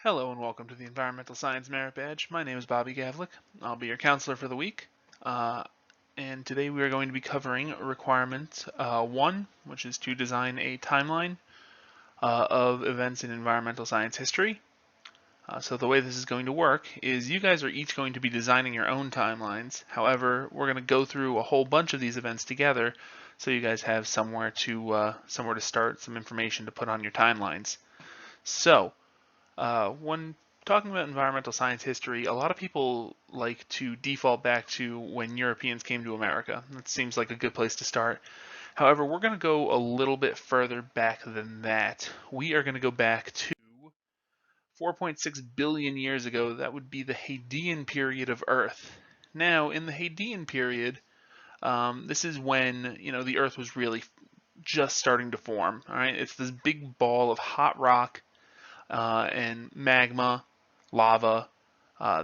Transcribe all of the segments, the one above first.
Hello and welcome to the Environmental Science Merit Badge. My name is Bobby Gavlik. I'll be your counselor for the week. And today we are going to be covering requirement 1, which is to design a timeline of events in environmental science history. So the way this is going to work is you guys are each going to be designing your own timelines. However, we're going to go through a whole bunch of these events together so you guys have somewhere to start, some information to put on your timelines. So, when talking about environmental science history, a lot of people like to default back to when Europeans came to America. That seems like a good place to start. However, we're going to go a little bit further back than that. We are going to go back to 4.6 billion years ago. That would be the Hadean period of Earth. Now, in the Hadean period, this is when the Earth was really just starting to form. All right, it's this big ball of hot rock and magma, lava.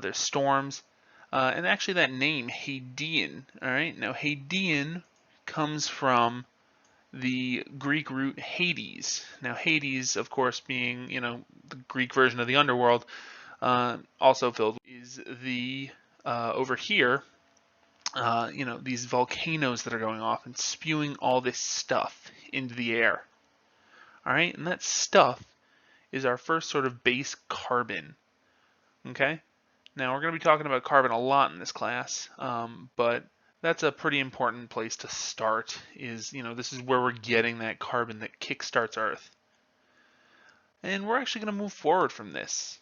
There's storms, and actually that name Hadean. All right, now Hadean comes from the Greek root Hades. Now Hades, of course, being the Greek version of the underworld, also filled is the over here. These volcanoes that are going off and spewing all this stuff into the air. All right, and that stuff is our first sort of base carbon. Okay, now we're going to be talking about carbon a lot in this class, but that's a pretty important place to start. This is where we're getting that carbon that kickstarts Earth, and we're actually going to move forward from this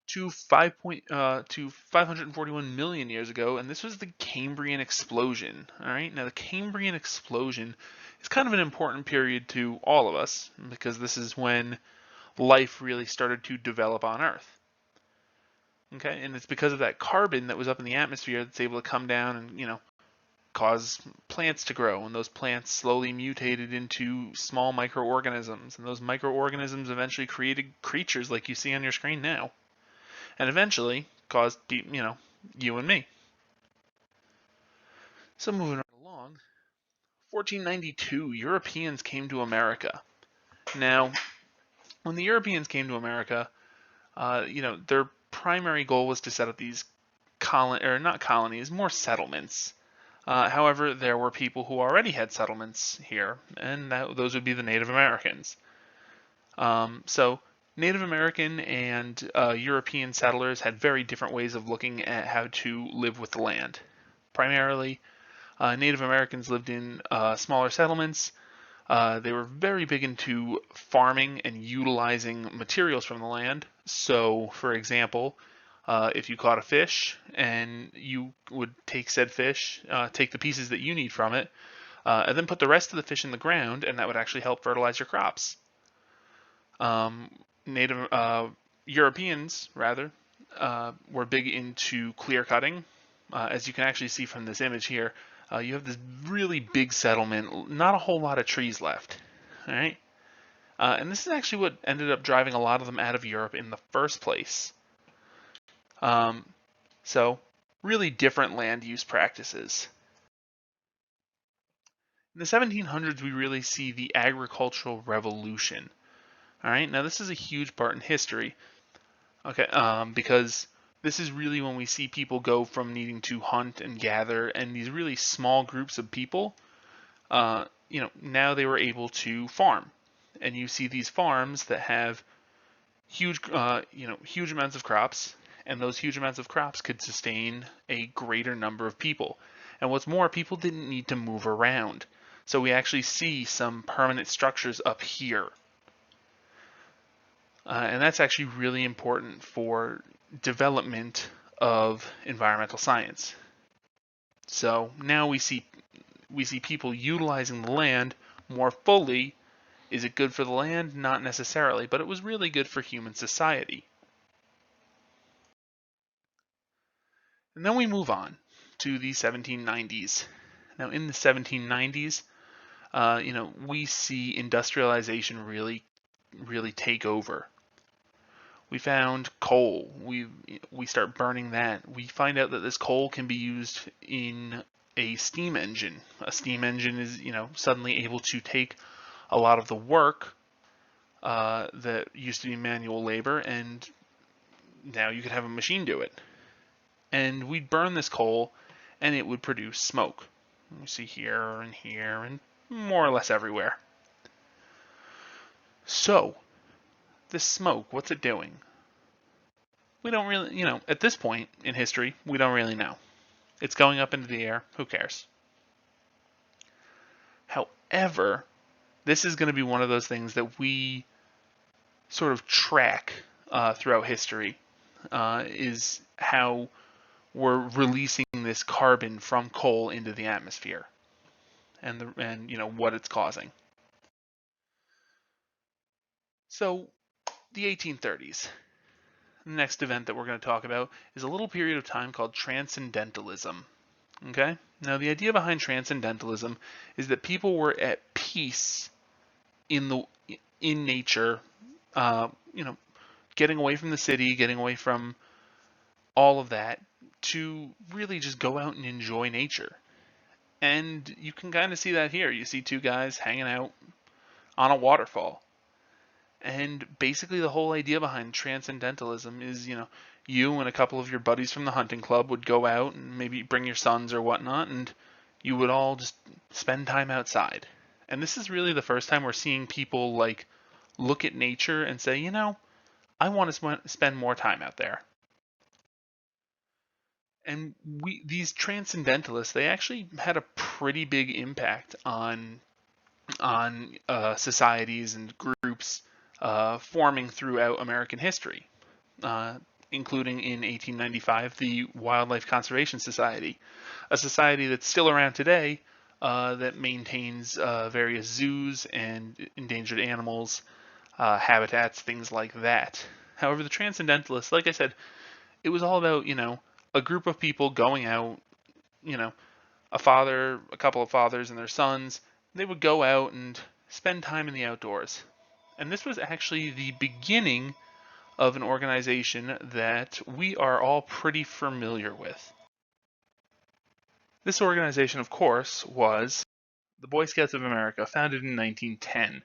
to 541 million years ago, and this was the Cambrian explosion. All right, now the Cambrian explosion is kind of an important period to all of us because this is when life really started to develop on Earth. Okay, and it's because of that carbon that was up in the atmosphere that's able to come down and cause plants to grow, and those plants slowly mutated into small microorganisms, and those microorganisms eventually created creatures like you see on your screen now, and eventually caused you and me. So moving right along, 1492, Europeans came to America. Now, when the Europeans came to America, their primary goal was to set up these not colonies, more settlements. However, there were people who already had settlements here, and those would be the Native Americans. So Native American and European settlers had very different ways of looking at how to live with the land. Primarily, Native Americans lived in smaller settlements. They were very big into farming and utilizing materials from the land. So, for example, if you caught a fish and you would take said fish, take the pieces that you need from it, and then put the rest of the fish in the ground, and that would actually help fertilize your crops. Native Europeans, rather, were big into clear cutting. As you can actually see from this image here, you have this really big settlement, not a whole lot of trees left. All right, and this is actually what ended up driving a lot of them out of Europe in the first place. So really different land use practices. In the 1700s, we really see the agricultural revolution. All right, now this is a huge part in history. Okay, because this is really when we see people go from needing to hunt and gather, and these really small groups of people, now they were able to farm, and you see these farms that have huge, huge amounts of crops, and those huge amounts of crops could sustain a greater number of people. And what's more, people didn't need to move around. So we actually see some permanent structures up here. And that's actually really important for development of environmental science. So now we see people utilizing the land more fully. Is it good for the land? Not necessarily, but it was really good for human society. And then we move on to the 1790s. Now in the 1790s, we see industrialization really take over. We found coal. We start burning that. We find out that this coal can be used in a steam engine. A steam engine is, suddenly able to take a lot of the work that used to be manual labor, and now you could have a machine do it. And we'd burn this coal, and it would produce smoke. You see here and more or less everywhere. So, this smoke, what's it doing? We don't really, at this point in history, we don't really know. It's going up into the air. Who cares? However, this is going to be one of those things that we sort of track throughout history, is how we're releasing this carbon from coal into the atmosphere, and what it's causing. So, the 1830s. The next event that we're going to talk about is a little period of time called Transcendentalism. Okay? Now, the idea behind Transcendentalism is that people were at peace in nature, getting away from the city, getting away from all of that, to really just go out and enjoy nature. And you can kind of see that here. You see two guys hanging out on a waterfall. And basically the whole idea behind Transcendentalism is, you and a couple of your buddies from the hunting club would go out and maybe bring your sons or whatnot, and you would all just spend time outside. And this is really the first time we're seeing people look at nature and say, I want to spend more time out there. And these transcendentalists, they actually had a pretty big impact on societies and groups forming throughout American history, including in 1895 the Wildlife Conservation Society, a society that's still around today, that maintains various zoos and endangered animals, habitats, things like that. However, the Transcendentalists, like I said, it was all about, a group of people going out, a couple of fathers and their sons. They would go out and spend time in the outdoors. And this was actually the beginning of an organization that we are all pretty familiar with. This organization, of course, was the Boy Scouts of America, founded in 1910.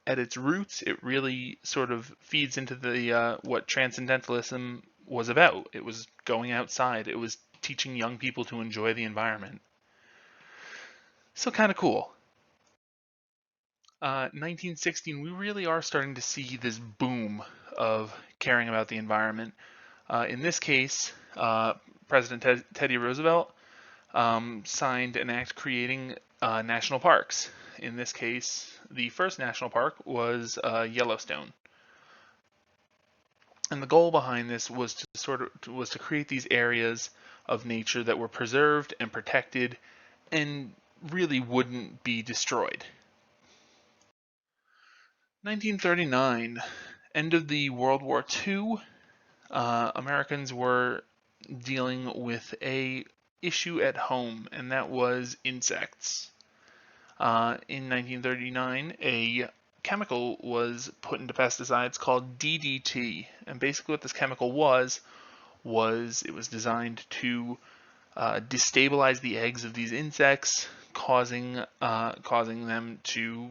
At its roots, it really sort of feeds into the what Transcendentalism was about. It was going outside. It was teaching young people to enjoy the environment. So kind of cool. 1916, we really are starting to see this boom of caring about the environment. In this case, President Teddy Roosevelt signed an act creating national parks. In this case, the first national park was Yellowstone. And the goal behind this was to create these areas of nature that were preserved and protected and really wouldn't be destroyed. 1939, end of the World War II. Americans were dealing with a issue at home, and that was insects. In 1939, a chemical was put into pesticides called DDT, and basically what this chemical was it was designed to destabilize the eggs of these insects, causing them to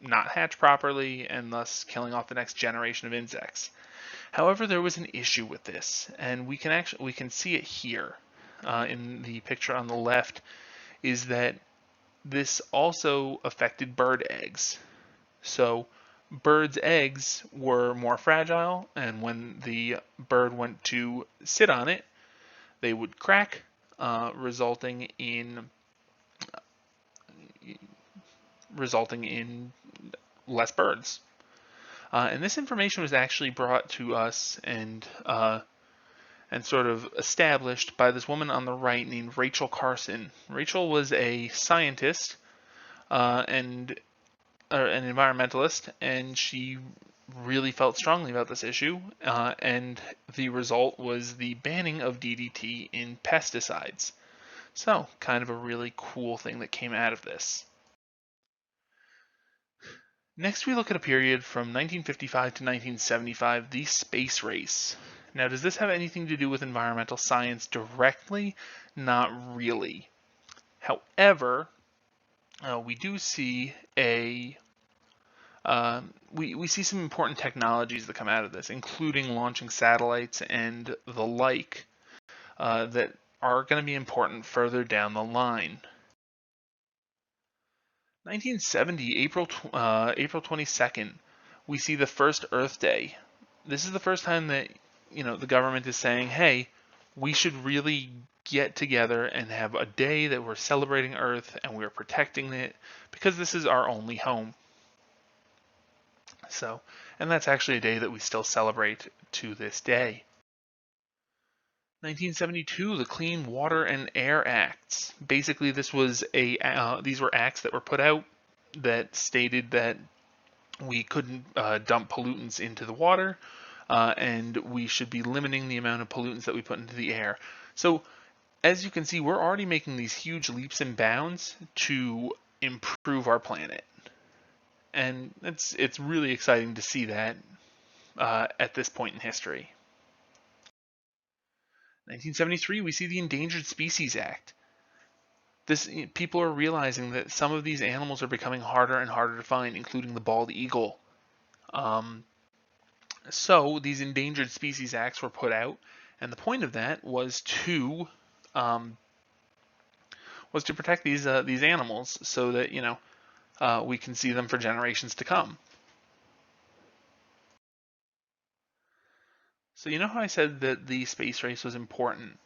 not hatch properly, and thus killing off the next generation of insects. However, there was an issue with this, and we can see it here in the picture on the left, is that this also affected bird eggs. So birds' eggs were more fragile, and when the bird went to sit on it, they would crack, resulting in less birds. And this information was actually brought to us and sort of established by this woman on the right named Rachel Carson. Rachel was a scientist and an environmentalist, and she really felt strongly about this issue, and the result was the banning of DDT in pesticides. So, kind of a really cool thing that came out of this. Next, we look at a period from 1955 to 1975, the space race. Now, does this have anything to do with environmental science directly? Not really. However, we do see a We see some important technologies that come out of this, including launching satellites and the like, that are going to be important further down the line. 1970, April 22nd, we see the first Earth Day. This is the first time that the government is saying, hey, we should really get together and have a day that we're celebrating Earth and we're protecting it because this is our only home. So, and that's actually a day that we still celebrate to this day. 1972, the Clean Water and Air Acts. Basically, these were acts that were put out that stated that we couldn't dump pollutants into the water, and we should be limiting the amount of pollutants that we put into the air. So, as you can see, we're already making these huge leaps and bounds to improve our planet, and it's really exciting to see that at this point in history. 1973, we see the Endangered Species Act. People are realizing that some of these animals are becoming harder and harder to find, including the bald eagle. So these Endangered Species Acts were put out, and the point of that was to protect these animals so that we can see them for generations to come. So you know how I said that the space race was important?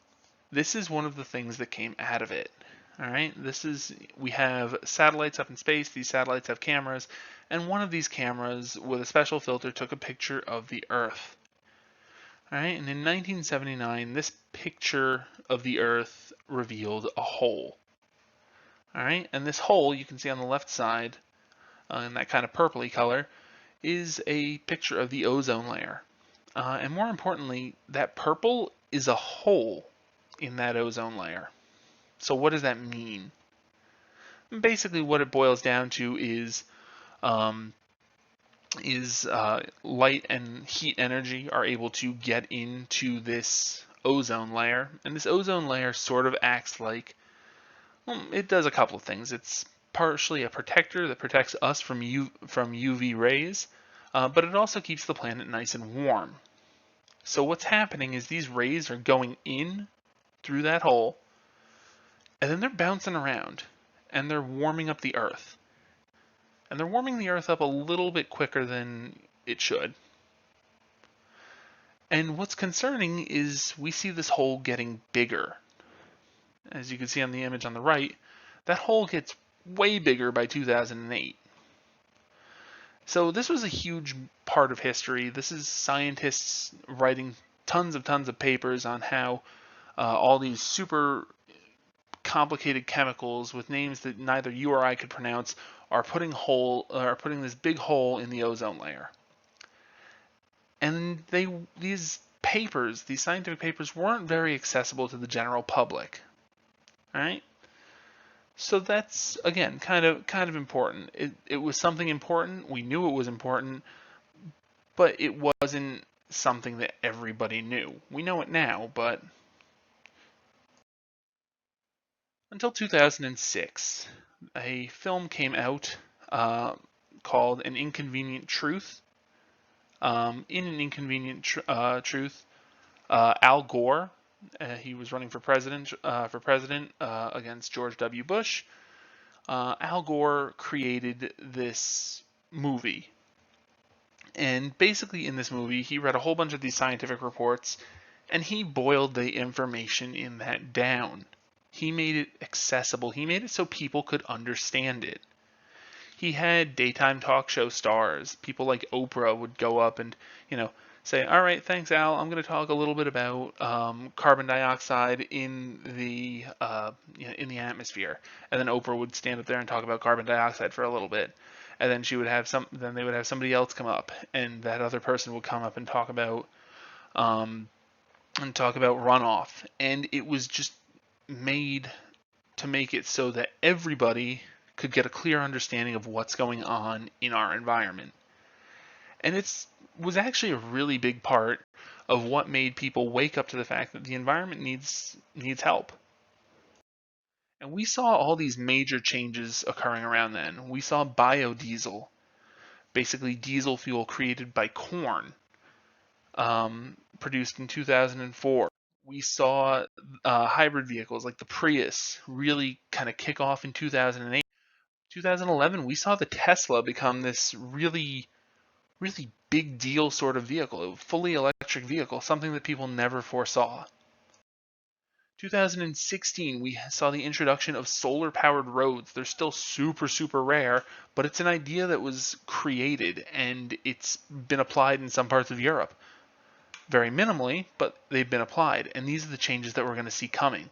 This is one of the things that came out of it. All right, we have satellites up in space. These satellites have cameras, and one of these cameras with a special filter took a picture of the Earth. All right, and in 1979, this picture of the Earth revealed a hole. All right, and this hole you can see on the left side, in that kind of purpley color, is a picture of the ozone layer. And more importantly, that purple is a hole in that ozone layer. So what does that mean? Basically, what it boils down to is light and heat energy are able to get into this ozone layer, and this ozone layer sort of acts like, well, it does a couple of things. It's partially a protector that protects us from UV rays, but it also keeps the planet nice and warm. So what's happening is these rays are going in through that hole, and then they're bouncing around, and they're warming up the Earth. And they're warming the Earth up a little bit quicker than it should. And what's concerning is we see this hole getting bigger. As you can see on the image on the right, that hole gets way bigger by 2008. So this was a huge part of history. This is scientists writing tons of papers on how all these super complicated chemicals with names that neither you or I could pronounce are putting this big hole in the ozone layer. And these scientific papers weren't very accessible to the general public. All right? So that's, again, kind of important. It was something important. We knew it was important, but it wasn't something that everybody knew. We know it now, but until 2006, a film came out called An Inconvenient Truth. In An Inconvenient Truth, Al Gore, he was running for president against George W. Bush. Al Gore created this movie. And basically in this movie, he read a whole bunch of these scientific reports, and he boiled the information in that down. He made it accessible. He made it so people could understand it. He had daytime talk show stars. People like Oprah would go up and, say, all right, thanks, Al. I'm going to talk a little bit about carbon dioxide in the atmosphere. And then Oprah would stand up there and talk about carbon dioxide for a little bit. And then they would have somebody else come up, and that other person would come up and talk about runoff. And it was just made to make it so that everybody could get a clear understanding of what's going on in our environment. And it was actually a really big part of what made people wake up to the fact that the environment needs help. And we saw all these major changes occurring around then. We saw biodiesel. basically diesel fuel created by corn, produced in 2004. We saw hybrid vehicles like the Prius really kind of kick off in 2008. 2011, we saw the Tesla become this really, really big deal sort of vehicle, a fully electric vehicle, something that people never foresaw. 2016, we saw the introduction of solar-powered roads. They're still super, super rare, but it's an idea that was created and it's been applied in some parts of Europe. Very minimally, but they've been applied, and these are the changes that we're going to see coming.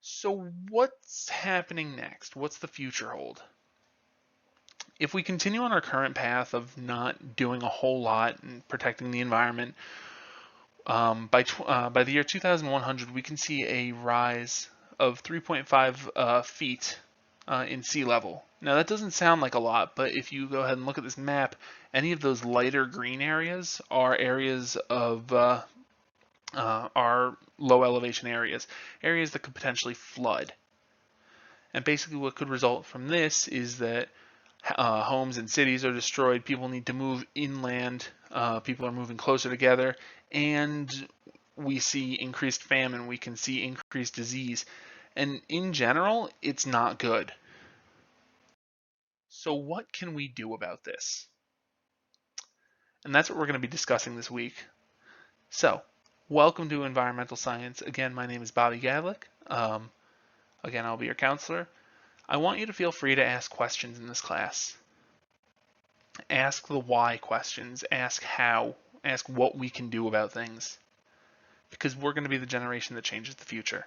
So what's happening next? What's the future hold? If we continue on our current path of not doing a whole lot and protecting the environment, by the year 2100, we can see a rise of 3.5 feet in sea level. Now that doesn't sound like a lot, but if you go ahead and look at this map, any of those lighter green areas are areas of are low elevation areas, areas that could potentially flood. And basically what could result from this is that homes and cities are destroyed, people need to move inland, people are moving closer together, and we see increased famine, we can see increased disease. And in general, it's not good. So what can we do about this? And that's what we're going to be discussing this week. So, welcome to Environmental Science. Again, my name is Bobby Gavlik. Again, I'll be your counselor. I want you to feel free to ask questions in this class. Ask the why questions, ask how, ask what we can do about things. Because we're going to be the generation that changes the future.